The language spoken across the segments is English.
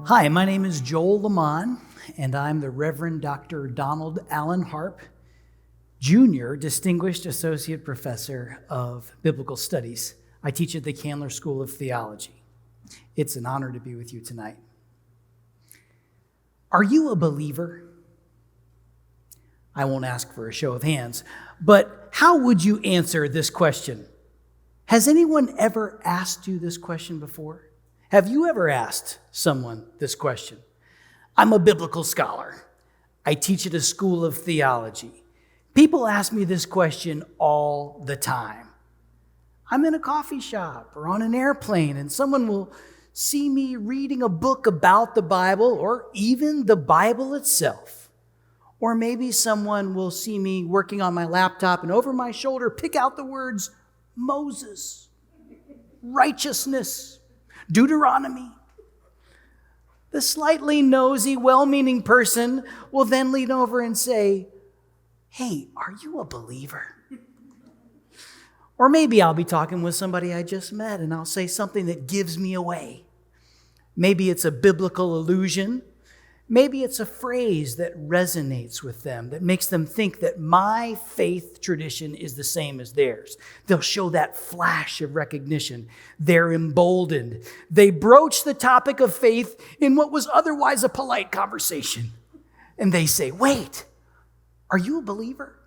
Hi, my name is Joel LeMon, and I'm the Reverend Dr. Donald Allen Harp, Jr., Distinguished Associate Professor of Biblical Studies. I teach at the Candler School of Theology. It's an honor to be with you tonight. Are you a believer? I won't ask for a show of hands, but how would you answer this question? Has anyone ever asked you this question before? Have you ever asked someone this question? I'm a biblical scholar. I teach at a school of theology. People ask me this question all the time. I'm in a coffee shop or on an airplane, and someone will see me reading a book about the Bible or even the Bible itself. Or maybe someone will see me working on my laptop and over my shoulder pick out the words Moses, righteousness, Deuteronomy. The slightly nosy, well-meaning person will then lean over and say, "Hey, are you a believer?" Or maybe I'll be talking with somebody I just met and I'll say something that gives me away. Maybe it's a biblical allusion. Maybe it's a phrase that resonates with them, that makes them think that my faith tradition is the same as theirs. They'll show that flash of recognition. They're emboldened. They broach the topic of faith in what was otherwise a polite conversation. And they say, "Wait, are you a believer?"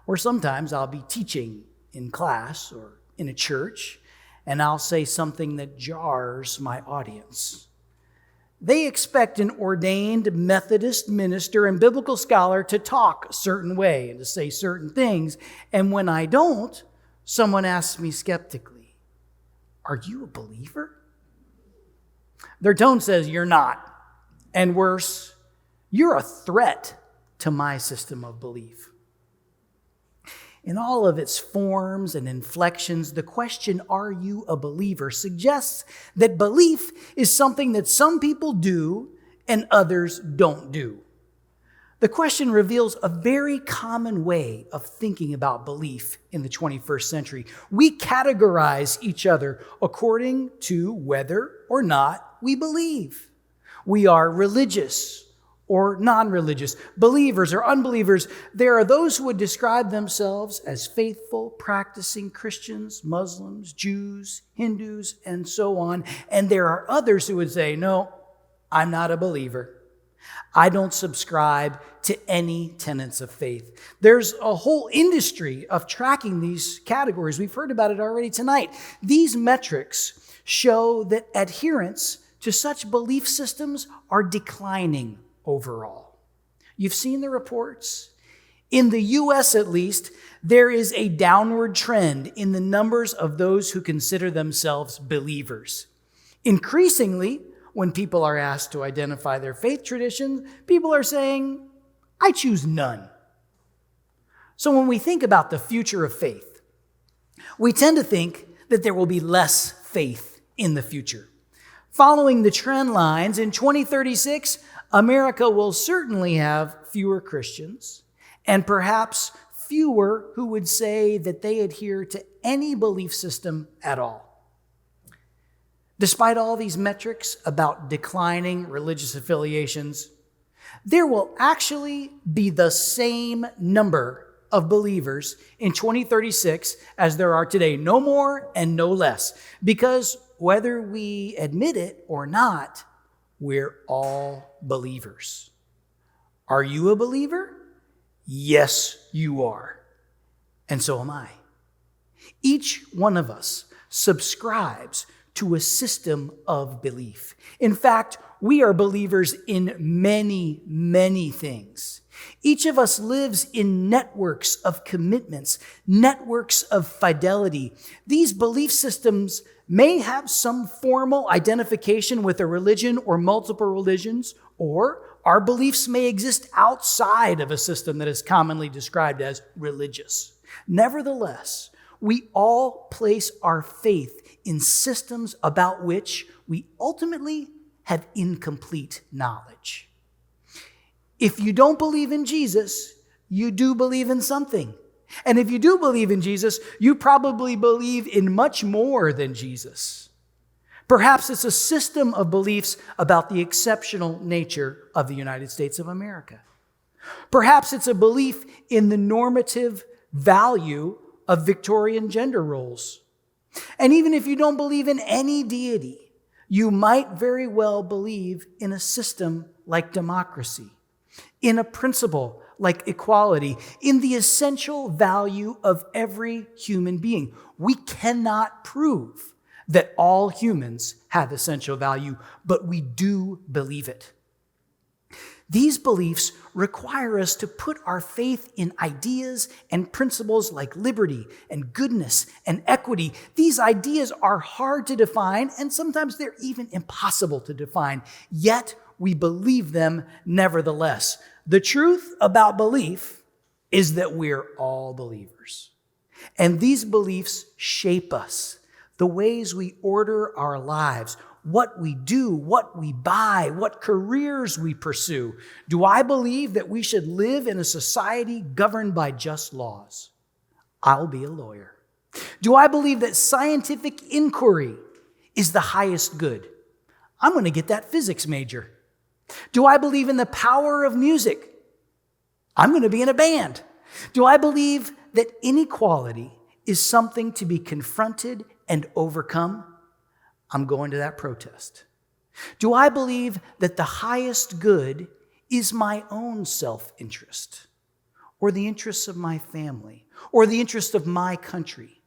Or sometimes I'll be teaching in class or in a church, and I'll say something that jars my audience. They expect an ordained Methodist minister and biblical scholar to talk a certain way and to say certain things. And when I don't, someone asks me skeptically, "Are you a believer?" Their tone says, "You're not." And worse, "You're a threat to my system of belief." In all of its forms and inflections, the question, "Are you a believer?" suggests that belief is something that some people do and others don't do. The question reveals a very common way of thinking about belief in the 21st century. We categorize each other according to whether or not we believe. We are religious or non-religious, believers or unbelievers. There are those who would describe themselves as faithful, practicing Christians, Muslims, Jews, Hindus, and so on. And there are others who would say, "No, I'm not a believer. I don't subscribe to any tenets of faith." There's a whole industry of tracking these categories. We've heard about it already tonight. These metrics show that adherence to such belief systems are declining overall. You've seen the reports. In the U.S., at least, there is a downward trend in the numbers of those who consider themselves believers. Increasingly, when people are asked to identify their faith traditions, people are saying, "I choose none." So when we think about the future of faith, we tend to think that there will be less faith in the future. Following the trend lines, in 2036, America will certainly have fewer Christians and perhaps fewer who would say that they adhere to any belief system at all. Despite all these metrics about declining religious affiliations, there will actually be the same number of believers in 2036 as there are today, no more and no less, because whether we admit it or not, we're all believers. Are you a believer? Yes, you are. And so am I. Each one of us subscribes to a system of belief. In fact, we are believers in many, many things. Each of us lives in networks of commitments, networks of fidelity. These belief systems may have some formal identification with a religion or multiple religions, or our beliefs may exist outside of a system that is commonly described as religious. Nevertheless, we all place our faith in systems about which we ultimately have incomplete knowledge. If you don't believe in Jesus, you do believe in something. And if you do believe in Jesus, you probably believe in much more than Jesus. Perhaps it's a system of beliefs about the exceptional nature of the United States of America. Perhaps it's a belief in the normative value of Victorian gender roles. And even if you don't believe in any deity, you might very well believe in a system like democracy, in a principle like equality, in the essential value of every human being. We cannot prove that all humans have essential value, but we do believe it. These beliefs require us to put our faith in ideas and principles like liberty and goodness and equity. These ideas are hard to define, and sometimes they're even impossible to define, yet we believe them nevertheless. The truth about belief is that we're all believers, and these beliefs shape us, the ways we order our lives, what we do, what we buy, what careers we pursue. Do I believe that we should live in a society governed by just laws? I'll be a lawyer. Do I believe that scientific inquiry is the highest good? I'm going to get that physics major. Do I believe in the power of music? I'm going to be in a band. Do I believe that inequality is something to be confronted and overcome? I'm going to that protest. Do I believe that the highest good is my own self-interest, or the interests of my family, or the interest of my country?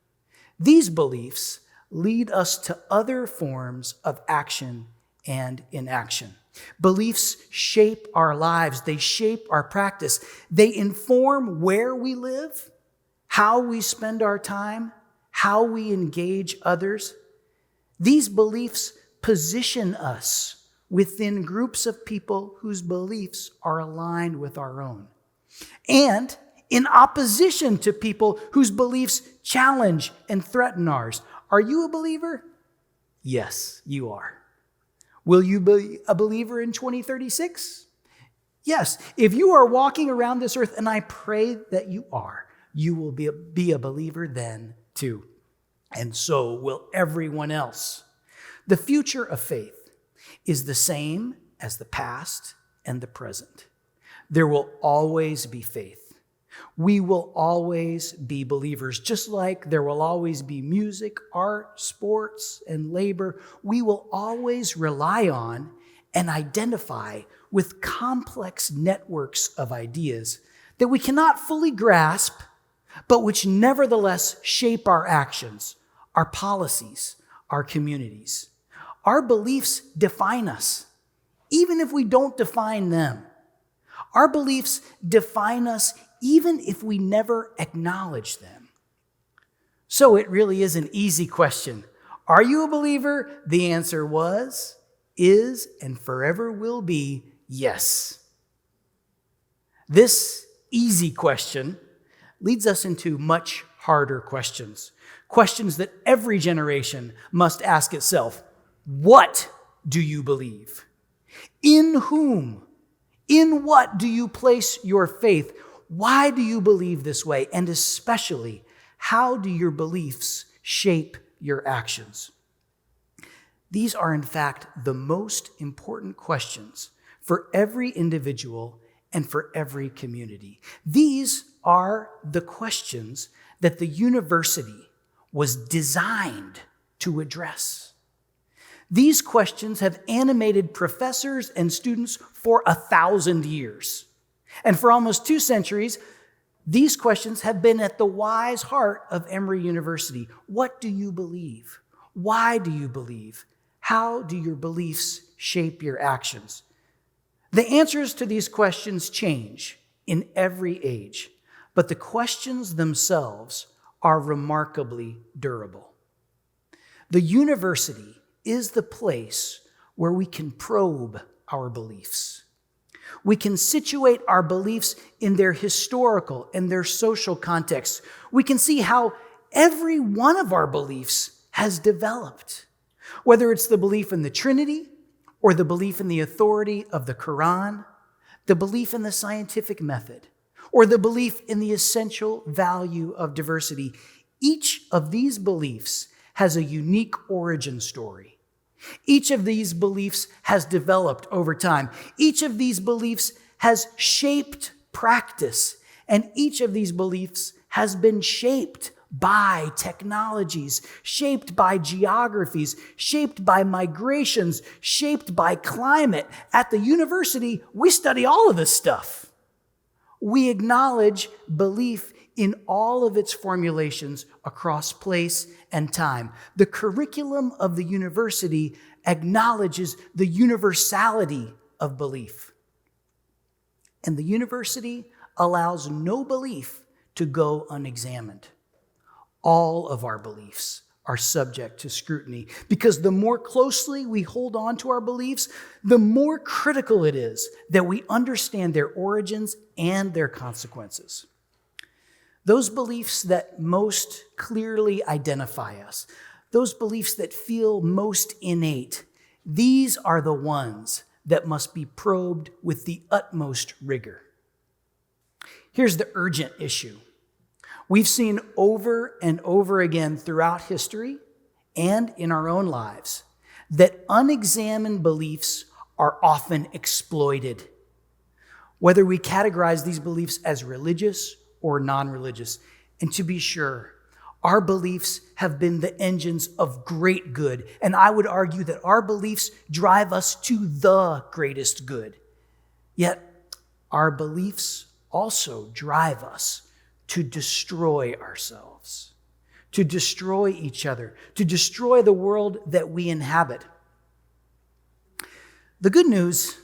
These beliefs lead us to other forms of action and inaction. Beliefs shape our lives. They shape our practice. They inform where we live, how we spend our time, how we engage others. These beliefs position us within groups of people whose beliefs are aligned with our own, and in opposition to people whose beliefs challenge and threaten ours. Are you a believer? Yes, you are. Will you be a believer in 2036? Yes. If you are walking around this earth, and I pray that you are, you will be a believer then too. And so will everyone else. The future of faith is the same as the past and the present. There will always be faith. We will always be believers, just like there will always be music, art, sports, and labor. We will always rely on and identify with complex networks of ideas that we cannot fully grasp, but which nevertheless shape our actions, our policies, our communities. Our beliefs define us, even if we don't define them. Our beliefs define us even if we never acknowledge them. So it really is an easy question. Are you a believer? The answer was, is, and forever will be yes. This easy question leads us into much harder questions. Questions that every generation must ask itself. What do you believe? In whom? In what do you place your faith? Why do you believe this way? And especially, how do your beliefs shape your actions? These are, in fact, the most important questions for every individual and for every community. These are the questions that the university was designed to address. These questions have animated professors and students for 1,000 years. And for almost 2 centuries, these questions have been at the wise heart of Emory University. What do you believe? Why do you believe? How do your beliefs shape your actions? The answers to these questions change in every age, but the questions themselves are remarkably durable. The university is the place where we can probe our beliefs. We can situate our beliefs in their historical and their social context. We can see how every one of our beliefs has developed, whether it's the belief in the Trinity or the belief in the authority of the Quran, the belief in the scientific method, or the belief in the essential value of diversity. Each of these beliefs has a unique origin story, Each of these beliefs has developed over time. Each of these beliefs has shaped practice, and each of these beliefs has been shaped by technologies, shaped by geographies, shaped by migrations, shaped by climate. At the university, we study all of this stuff. We acknowledge belief in all of its formulations across place and time. The curriculum of the university acknowledges the universality of belief. And the university allows no belief to go unexamined. All of our beliefs are subject to scrutiny because the more closely we hold on to our beliefs, the more critical it is that we understand their origins and their consequences. Those beliefs that most clearly identify us, those beliefs that feel most innate, these are the ones that must be probed with the utmost rigor. Here's the urgent issue. We've seen over and over again throughout history and in our own lives that unexamined beliefs are often exploited. Whether we categorize these beliefs as religious or non-religious. And to be sure, our beliefs have been the engines of great good. And I would argue that our beliefs drive us to the greatest good. Yet, our beliefs also drive us to destroy ourselves, to destroy each other, to destroy the world that we inhabit. The good news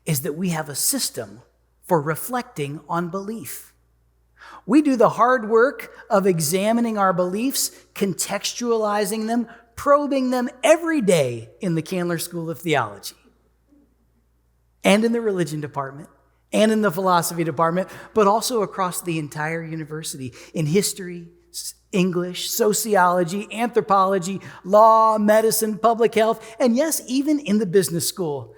is that we have a system for reflecting on belief. We do the hard work of examining our beliefs, contextualizing them, probing them every day in the Candler School of Theology, and in the religion department, and in the philosophy department, but also across the entire university in history, English, sociology, anthropology, law, medicine, public health, and yes, even in the business school.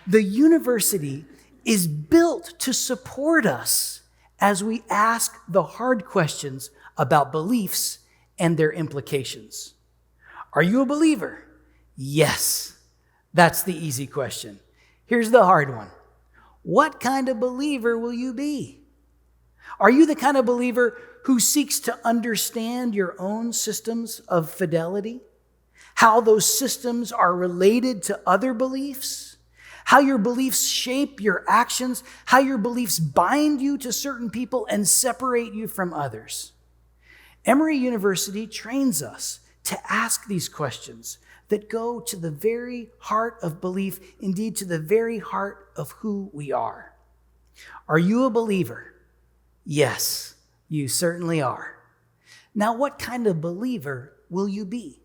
The university is built to support us as we ask the hard questions about beliefs and their implications. Are you a believer? Yes. That's the easy question. Here's the hard one. What kind of believer will you be? Are you the kind of believer who seeks to understand your own systems of fidelity? How those systems are related to other beliefs? How your beliefs shape your actions? How your beliefs bind you to certain people and separate you from others? Emory University trains us to ask these questions that go to the very heart of belief, indeed to the very heart of who we are. Are you a believer? Yes, you certainly are. Now, what kind of believer will you be?